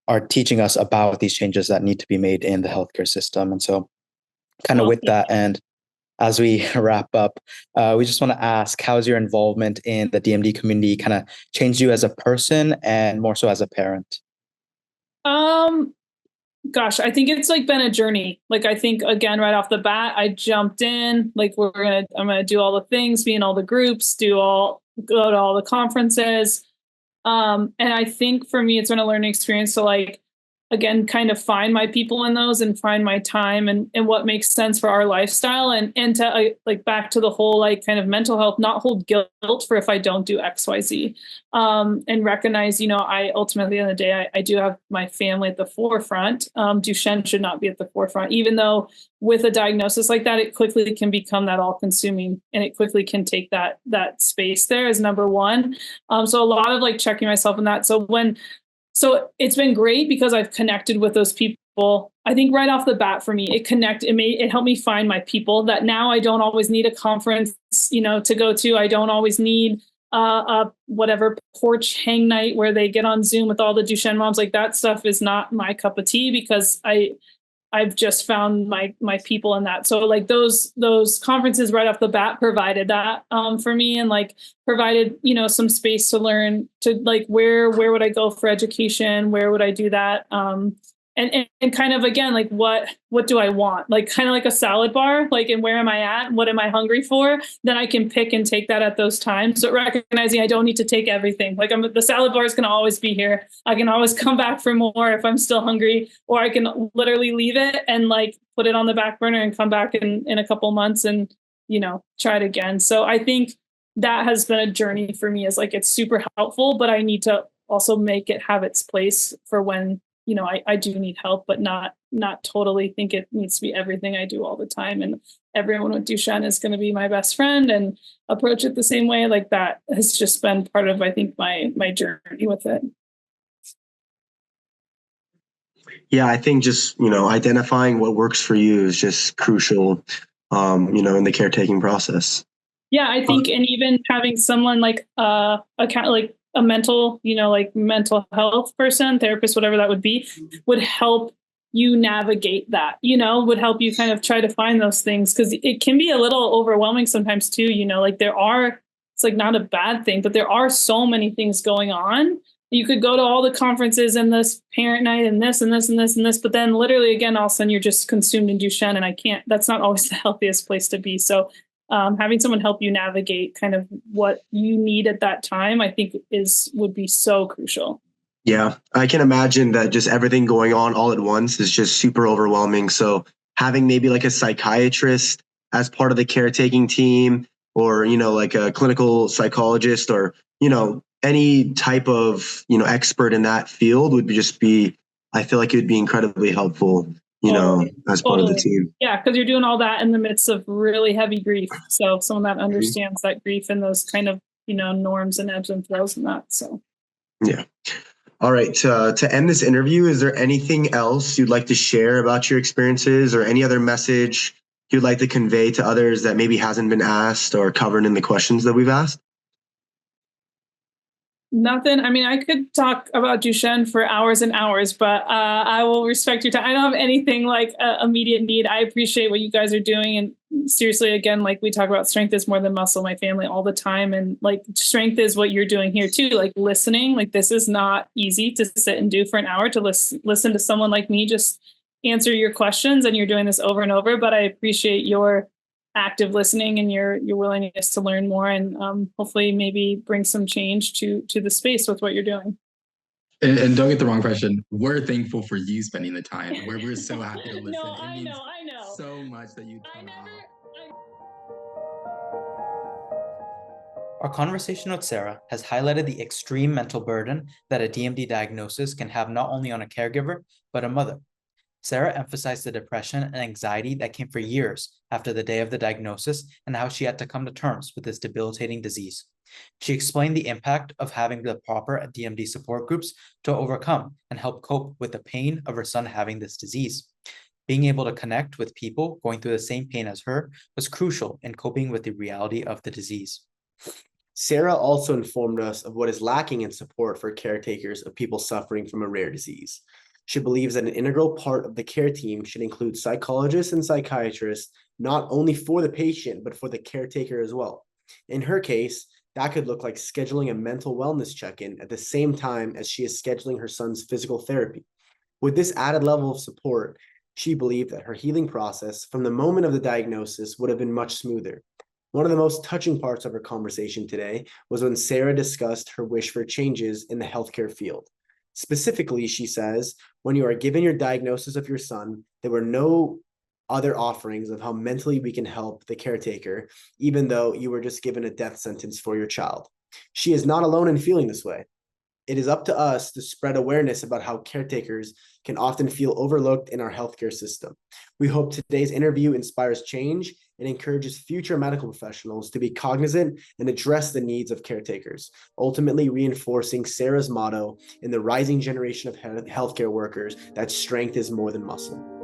are teaching us about these changes that need to be made in the healthcare system. And so kind of with that, and as we wrap up, we just want to ask, how has your involvement in the DMD community kind of changed you as a person and more so as a parent? Gosh, I think it's like been a journey. Like, I think again, right off the bat, I jumped in, like, I'm going to do all the things, be in all the groups, go to all the conferences. And I think for me, it's been a learning experience to, like, again, kind of find my people in those and find my time and what makes sense for our lifestyle, and to like back to the whole, like, kind of mental health, not hold guilt for if I don't do X, Y, Z, and recognize, I ultimately, at the end of the day, I do have my family at the forefront. Duchenne should not be at the forefront, even though with a diagnosis like that, it quickly can become that all consuming, and it quickly can take that space there as number one. So a lot of, like, checking myself in that. So it's been great because I've connected with those people. I think right off the bat for me, it helped me find my people, that now I don't always need a conference, to go to. I don't always need a whatever porch hang night where they get on Zoom with all the Duchenne moms. Like, that stuff is not my cup of tea, because I've just found my people in that. So, like, those conferences right off the bat provided that for me, and, like, provided, some space to learn, to, like, where would I go for education? Where would I do that? And kind of, again, like, what do I want? Like, kind of like a salad bar, like, and where am I at? What am I hungry for? Then I can pick and take that at those times. So recognizing I don't need to take everything. Like, the salad bar is going to always be here. I can always come back for more if I'm still hungry, or I can literally leave it and, like, put it on the back burner and come back in a couple months and, try it again. So I think that has been a journey for me, is, like, it's super helpful, but I need to also make it have its place for when, I do need help, but not totally think it needs to be everything I do all the time. And everyone with Duchenne is going to be my best friend and approach it the same way. Like, that has just been part of, I think, my journey with it. Yeah, I think just, identifying what works for you is just crucial, in the caretaking process. Yeah, I think, and even having someone like a mental, like, mental health person, therapist, whatever that would be, would help you navigate that, would help you kind of try to find those things. Cause it can be a little overwhelming sometimes too, like, it's, like, not a bad thing, but there are so many things going on. You could go to all the conferences and this parent night and this and this and this and this, but then literally, again, all of a sudden you're just consumed in Duchenne, and that's not always the healthiest place to be. So having someone help you navigate kind of what you need at that time, I think would be so crucial. Yeah, I can imagine that just everything going on all at once is just super overwhelming. So having maybe like a psychiatrist as part of the caretaking team, or, like a clinical psychologist, or, any type of, expert in that field would I feel like it would be incredibly helpful, as part of the team. Yeah, because you're doing all that in the midst of really heavy grief. So someone that understands that grief and those kind of, norms and ebbs and flows and that. So. Yeah. All right. To end this interview, is there anything else you'd like to share about your experiences, or any other message you'd like to convey to others that maybe hasn't been asked or covered in the questions that we've asked? Nothing. I mean, I could talk about Duchenne for hours and hours, but I will respect your time. I don't have anything like immediate need. I appreciate what you guys are doing. And seriously, again, like we talk about, strength is more than muscle, my family, all the time. And like, strength is what you're doing here too. Like, listening, like, this is not easy to sit and do for an hour, to listen to someone like me just answer your questions. And you're doing this over and over, but I appreciate your active listening and your willingness to learn more, and hopefully maybe bring some change to the space with what you're doing. And don't get the wrong impression. We're thankful for you spending the time. We're so happy to listen. No, I know. So much that you come out. Our conversation with Sarah has highlighted the extreme mental burden that a DMD diagnosis can have, not only on a caregiver, but a mother. Sarah emphasized the depression and anxiety that came for years after the day of the diagnosis and how she had to come to terms with this debilitating disease. She explained the impact of having the proper DMD support groups to overcome and help cope with the pain of her son having this disease. Being able to connect with people going through the same pain as her was crucial in coping with the reality of the disease. Sarah also informed us of what is lacking in support for caretakers of people suffering from a rare disease. She believes that an integral part of the care team should include psychologists and psychiatrists, not only for the patient, but for the caretaker as well. In her case, that could look like scheduling a mental wellness check-in at the same time as she is scheduling her son's physical therapy. With this added level of support, she believed that her healing process from the moment of the diagnosis would have been much smoother. One of the most touching parts of our conversation today was when Sarah discussed her wish for changes in the healthcare field. Specifically, she says, when you are given your diagnosis of your son, there were no other offerings of how mentally we can help the caretaker, even though you were just given a death sentence for your child. She is not alone in feeling this way. It is up to us to spread awareness about how caretakers can often feel overlooked in our healthcare system. We hope today's interview inspires change and encourages future medical professionals to be cognizant and address the needs of caretakers, ultimately reinforcing Sarah's motto in the rising generation of healthcare workers that strength is more than muscle.